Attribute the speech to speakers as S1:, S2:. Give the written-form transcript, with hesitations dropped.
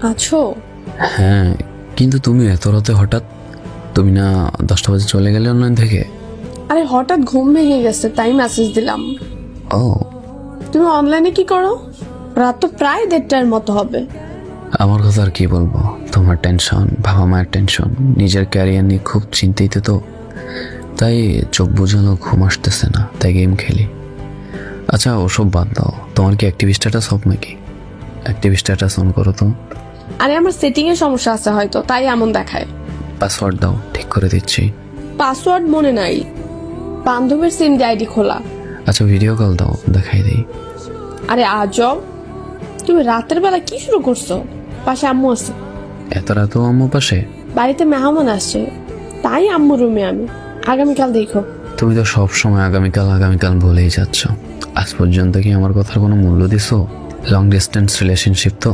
S1: আছো?
S2: হ্যাঁ, কিন্তু তুমি এত রাতে হঠাৎ? তুমি না 10টা বাজে চলে গেলে অনলাইন থেকে?
S1: আরে হঠাৎ ঘুম ভেঙে গেছে তাই মেসেজ দিলাম।
S2: ও,
S1: তুমি অনলাইনে কি করো? রাত তো প্রায় 1:30টার মতো হবে।
S2: আমার কথা আর কি বলবো, তোমার টেনশন, বাবা মায়ের টেনশন, নিজের ক্যারিয়ার নিয়ে খুব চিন্তিত তো, তাই চোখ বোঝানো ঘুম আসতেছে না, তাই গেম খেলি। আচ্ছা ওসব বাদ দাও, তোমার কি অ্যাক্টিভ স্ট্যাটাস অফ নাকি? অ্যাক্টিভ স্ট্যাটাস অন করো তো।
S1: আরে আমার সেটিং এ সমস্যা আছে হয়তো, তাই এমন দেখায়।
S2: পাসওয়ার্ড দাও, ঠিক করে দিচ্ছি।
S1: পাসওয়ার্ড মনে নাই, বান্ধবীর সিম দিয়ে আইডি খোলা।
S2: আচ্ছা ভিডিও কল দাও, দেখাই দিই।
S1: আরে আজব, তুমি রাতের বেলা কি শুরু করছো? পাশে আম্মু আছে।
S2: এত রাতেও আম্মু পাশে?
S1: বাড়িতে মেহমান আসছে, তাই আম্মু রুমে আমি। আগামীকাল দেখো।
S2: তুমি তো সব সময় আগামীকাল আগামীকাল বলেই যাচ্ছ। আজ পর্যন্ত কি আমার কথার কোনো মূল্য দিছো? লং ডিস্টেন্স রিলেশনশিপ তো।